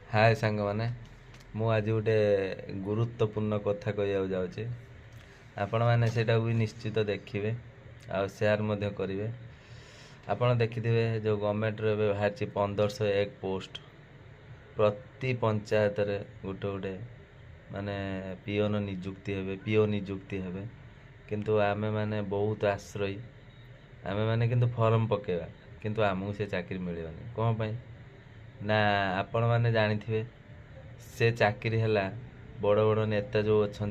हाय सांग मैंने मु आज गोटे गुरुत्वपूर्ण कथा कहवाक जाऊँगी आपण मैंने सेटा भी निश्चित देखिए आ सेयार मध्य करेंगे। आपण देखिथे जो गवर्नमेंट बाहर 1501 पोस्ट प्रति पंचायत रे गोटे गोटे माने पिओन निजुक्ति हेबे पीओ निजुक्ति हेबे किंतु आमे माने बहुत आश्रयी आमे माने किंतु फॉर्म पकेवा किंतु आमको से चाकरी मिलबनी कौन पाई ना आपण मैंने जानिथिबे से चाकरी है बड़ बड़ नेता जो अच्छा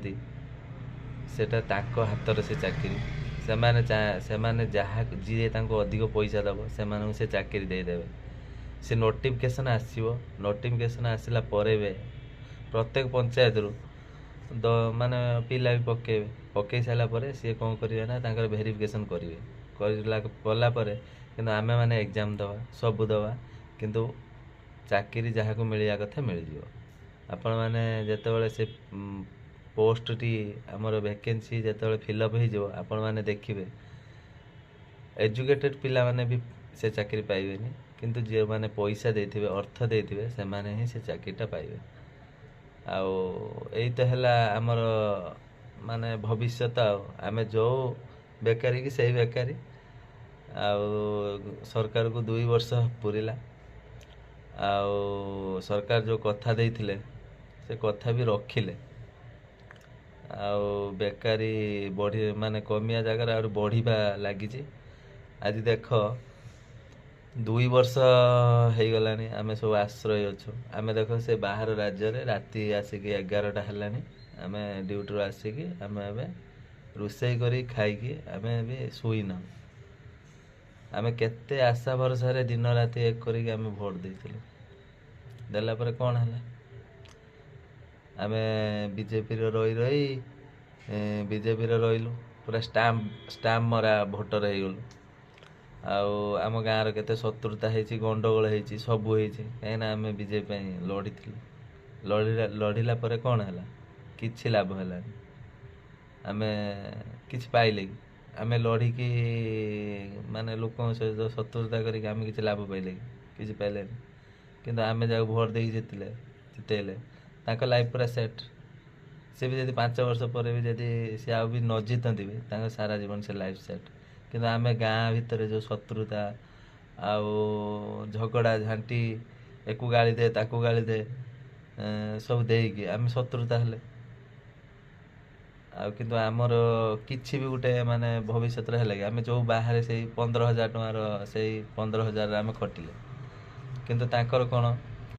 सेटा ताको हाथ से चाकरी से जहाँ जी अधिक पैसा दब से चाकरी देदेवे से नोटिफिकेशन आसो नोटिफिकेशन आसला प्रत्येक पंचायत रु माने पिला भी पकेबे पकई सारापर सी कौन करेंगे ना तांकर वेरिफिकेशन करेंगे कलापर कि आमे माने एग्जाम दवा सब दवा किंतु चाकरी जहाँ को मिलिया कथा मिल जाव आपण मैंने जिते से पोस्ट टी आमर वैकेंसी जिते फिलअप हो आपण मैंने देखिए एजुकेटेड पिला माने भी से चाकरी पाइबेनी किंतु जो मैंने पैसा देथिबे अर्थ देथिबे से माने ही से चाकरीटा पाइबे आउ यही तो है आमर माने भविष्य आमे जो बेकारी की सही बेकारी आउ सरकार को 2 वर्ष पूरीला आउ सरकार जो कथा देइथिले से कथा भी रखिले आउ बेकारी बढ़ी माने कमिया जगह और बढ़िबा लगी आज देख 2 वर्ष हो गलानी आमे सब आश्रय अच्छु आमे देख से बाहर राज्य रे राति आसिक 11टा हेलानी आमे ड्यूटी रू आसिक आमे एबे रोषेई करी खाइकी आमे भी शुईना आमे केते आशा भरोसा रे दिन राति एक करिक आमे भोट देइथिलु देला पर कौन है आमे बीजेपी रही रही बीजेपी रहीलु पूरा स्टाम्प मरा भोटर हो गलु आम गाँव केते शत्रुता होती गंडगोल होती सबू होती कहीं आमे बीजेपी लड़ी लड़िला पर कौन है किछि लाभ है आमे किछि पाइले कि आमे लड़िकी माने लोक सहित शत्रुता करके आमे किछि लाभ पाइले कि पाइले किंतु आमे जब भोट दे जितेले तांको लाइफ पूरा सेट से भी जब 5 वर्ष पर भी जब सी आ भी न जीतती भी तांको सारा जीवन से लाइफ सेट किंतु आमे गाँ भितर जो शत्रुता आउ झगड़ा झांटी एकू गाली दे ताकू गाली दे सब देकी आमे शत्रुता हेले आउ किंतु आमर किछि भी गोटे माने भविष्य है कि आमे जो बाहर से 15,000 टंकार से 15,000 आमे खटिले किंतु तांकर कौन